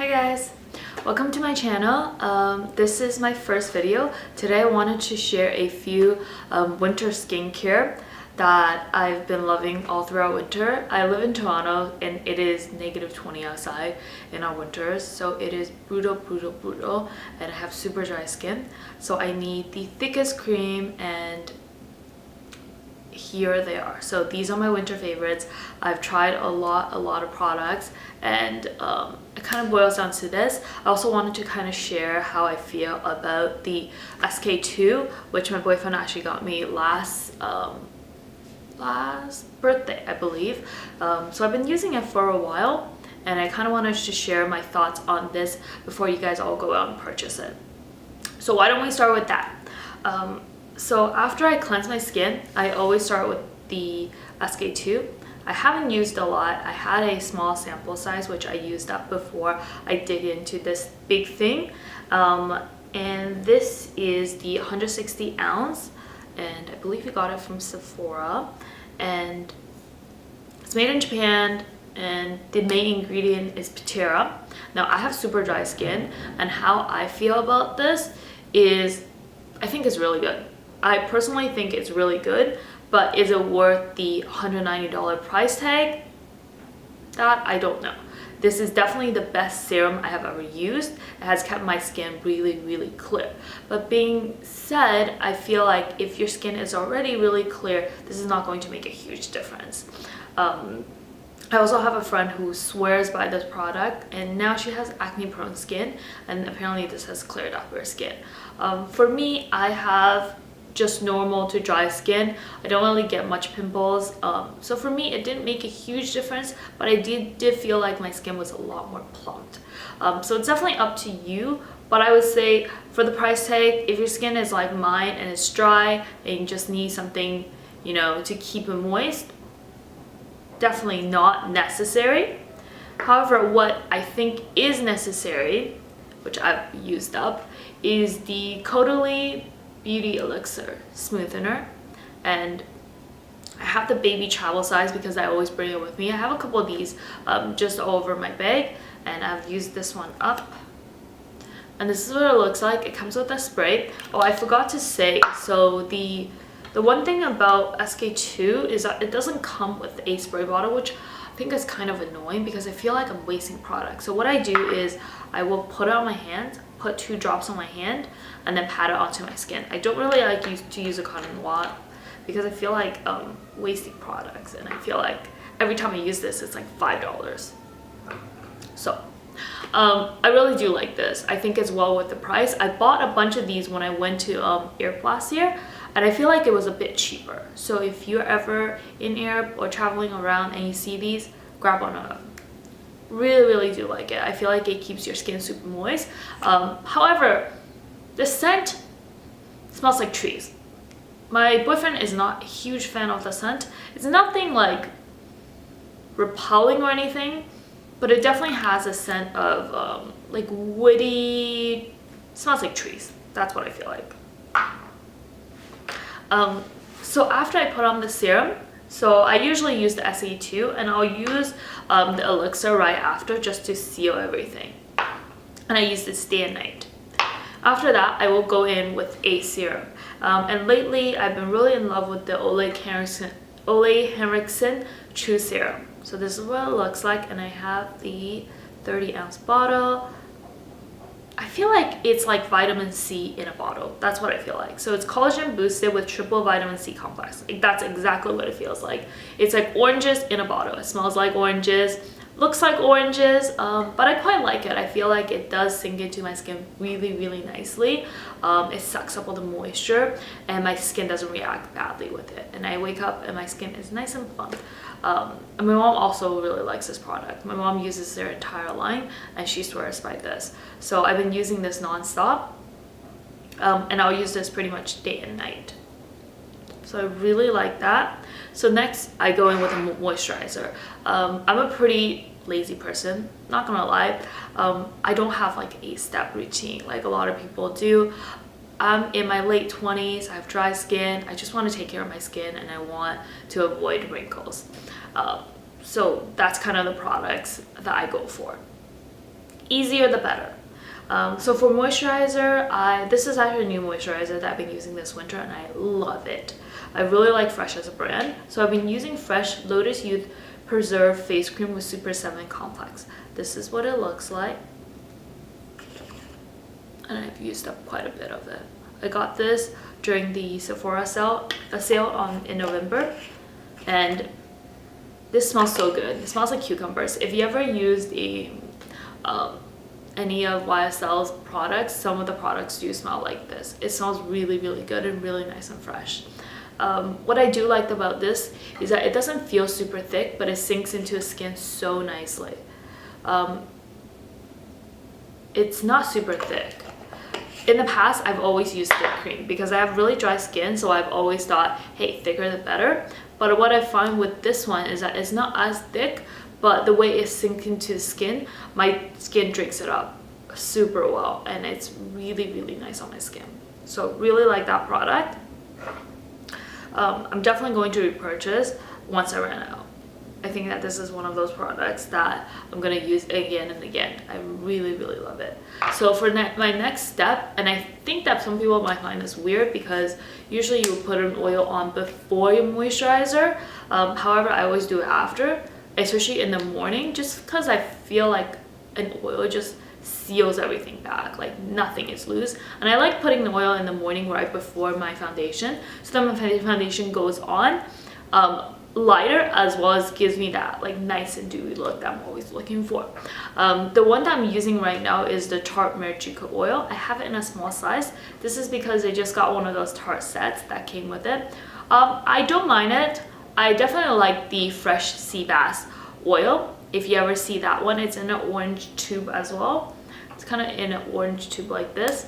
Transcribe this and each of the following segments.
Hi guys, welcome to my channel. This is my first video. Today I wanted to share a few winter skincare that I've been loving all throughout winter. I live in Toronto and it is -20 outside in our winters, so it is brutal, and I have super dry skin, so I need the thickest cream, and here they are. So these are my winter favorites. I've tried a lot of products, and it kind of boils down to this. I also wanted to kind of share how I feel about the SKII, which my boyfriend actually got me last birthday, I believe. So I've been using it for a while, and I kind of wanted to share my thoughts on this before you guys all go out and purchase it. So why don't we start with that? So after I cleanse my skin, I always start with the SKII. I haven't used a lot. I had a small sample size, which I used up before I dig into this big thing. And this is the 160 ounce, and I believe we got it from Sephora. And it's made in Japan, and the main ingredient is Patera. Now I have super dry skin, and how I feel about this is I think it's really good. I personally think it's really good, but is it worth the $190 price tag? That I don't know. This is definitely the best serum I have ever used. It has kept my skin really clear. But being said, I feel like if your skin is already really clear, this is not going to make a huge difference. I also have a friend who swears by this product, and now she has acne prone skin, and apparently this has cleared up her skin. For me, I have just normal to dry skin. I don't really get much pimples, so for me it didn't make a huge difference, but I did feel like my skin was a lot more plumped. So it's definitely up to you, but I would say for the price tag, if your skin is like mine and it's dry and you just need something, you know, to keep it moist, definitely not necessary. However, what I think is necessary, which I've used up, is the CAUDALIE Beauty Elixir Smoothener, and I have the baby travel size because I always bring it with me. I have a couple of these just all over my bag, and I've used this one up, and this is what it looks like. It comes with a spray. Oh, I forgot to say, so the one thing about SKII is that it doesn't come with a spray bottle, which I think is kind of annoying because I feel like I'm wasting product. So what I do is I will put it on my hand, put 2 drops on my hand, and then pat it onto my skin. I don't really like to use a cotton wad because I feel like wasting products, and I feel like every time I use this it's like $5. So I really do like this. I think it's well worth the price. I bought a bunch of these when I went to Europe last year, and I feel like it was a bit cheaper. So if you're ever in Europe or traveling around and you see these, grab one of them. Really do like it. I feel like it keeps your skin super moist. However, the scent smells like trees. My boyfriend is not a huge fan of the scent. It's nothing like repelling or anything, but it definitely has a scent of like woody, smells like trees. That's what I feel like. So after I put on the serum, so I usually use the SKII, and I'll use the elixir right after just to seal everything. And I use this day and night. After that, I will go in with a serum. And lately, I've been really in love with the OLEHENRIKSEN True Serum. So this is what it looks like, and I have the 30-ounce bottle. I feel like it's like vitamin C in a bottle. That's what I feel like. So it's collagen boosted with triple vitamin C complex. Like, that's exactly what it feels like. It's like oranges in a bottle. It smells like oranges, looks like oranges, but I quite like it. I feel like it does sink into my skin really nicely. It sucks up all the moisture, and my skin doesn't react badly with it. And I wake up and my skin is nice and plump. And my mom also really likes this product. My mom uses their entire line, and she swears by this. So I've been using this non-stop, and I'll use this pretty much day and night. So I really like that. So next I go in with a moisturizer. I'm a pretty lazy person, not gonna lie. I don't have like a step routine like a lot of people do. I'm in my late 20s, I have dry skin, I just want to take care of my skin, and I want to avoid wrinkles. So that's kind of the products that I go for. easier the better. So for moisturizer, this is actually a new moisturizer that I've been using this winter and I love it. I really like Fresh as a brand. So I've been using Fresh Lotus Youth Preserve Face Cream with Super 7 Complex. This is what it looks like. And I've used up quite a bit of it. I got this during the Sephora sale in November. And this smells so good. It smells like cucumbers. If you ever used any of YSL's products, some of the products do smell like this. It smells really, really good and really nice and fresh. What I do like about this is that it doesn't feel super thick, but it sinks into the skin so nicely. It's not super thick. In the past, I've always used thick cream because I have really dry skin, so I've always thought, hey, thicker the better. But what I find with this one is that it's not as thick, but the way it sinks into the skin, my skin drinks it up super well, and it's really, really nice on my skin. So really like that product. I'm definitely going to repurchase once I run out. I think that this is one of those products that I'm going to use again and again. I really, really love it. So for my next step, and I think that some people might find this weird because usually you would put an oil on before your moisturizer. However, I always do it after, especially in the morning, just because I feel like an oil just seals everything back, like nothing is loose. And I like putting the oil in the morning right before my foundation, so that my foundation goes on lighter, as well as gives me that like nice and dewy look that I'm always looking for. The one that I'm using right now is the Tarte Maraschino oil. I have it in a small size. This is because I just got one of those Tarte sets that came with it. I don't mind it. I definitely like the Fresh Sea Bass oil. If you ever see that one, it's in an orange tube as well. It's kind of in an orange tube like this,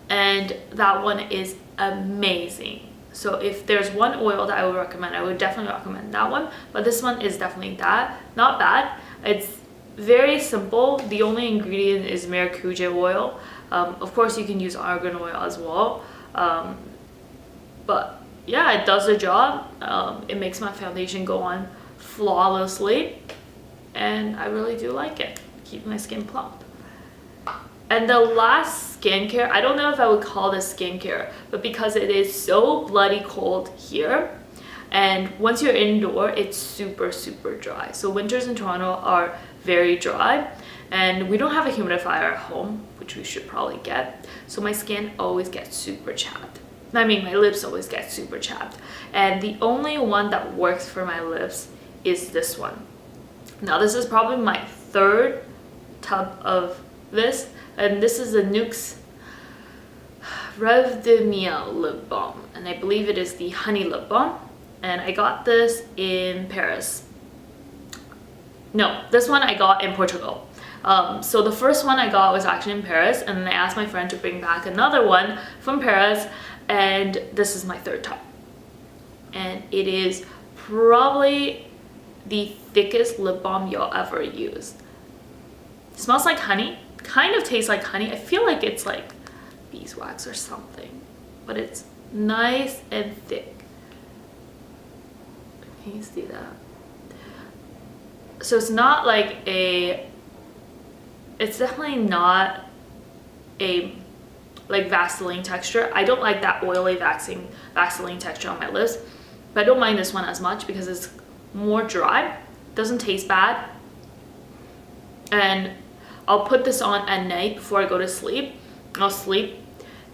and that one is amazing. So if there's one oil that I would recommend, I would definitely recommend that one. But this one is definitely that. Not bad. It's very simple. The only ingredient is maracuja oil. Of course, you can use argan oil as well. But yeah, it does the job. It makes my foundation go on flawlessly. And I really do like it. Keep my skin plump. And the last skincare, I don't know if I would call this skincare, but because it is so bloody cold here, and once you're indoor, it's super, super dry. So winters in Toronto are very dry, and we don't have a humidifier at home, which we should probably get. So my skin always gets super chapped. I mean, my lips always get super chapped. And the only one that works for my lips is this one. Now, this is probably my third tub of this. And this is the NYX Rêve de Miel lip balm, and I believe it is the honey lip balm, and I got this in Paris. No, this one I got in Portugal. So the first one I got was actually in Paris, and then I asked my friend to bring back another one from Paris, and this is my third tub. And it is probably the thickest lip balm you'll ever use. It smells like honey. Kind of tastes like honey. I feel like it's like beeswax or something, but it's nice and thick. Can you see that? So it's not like it's definitely not a like Vaseline texture. I don't like that oily Vaseline texture on my lips, but I don't mind this one as much because it's more dry, doesn't taste bad, and I'll put this on at night before I go to sleep. I'll sleep,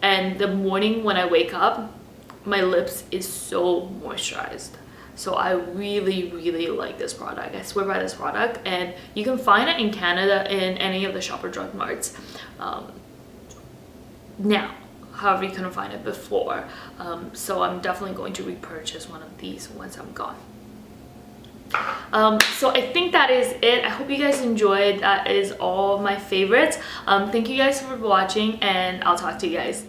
and the morning when I wake up, my lips is so moisturized. So I really, really like this product. I swear by this product, and you can find it in Canada in any of the Shopper Drug Marts now. However, you couldn't find it before. So I'm definitely going to repurchase one of these once I'm gone. So I think that is it. I hope you guys enjoyed. That is all of my favorites. Thank you guys for watching, and I'll talk to you guys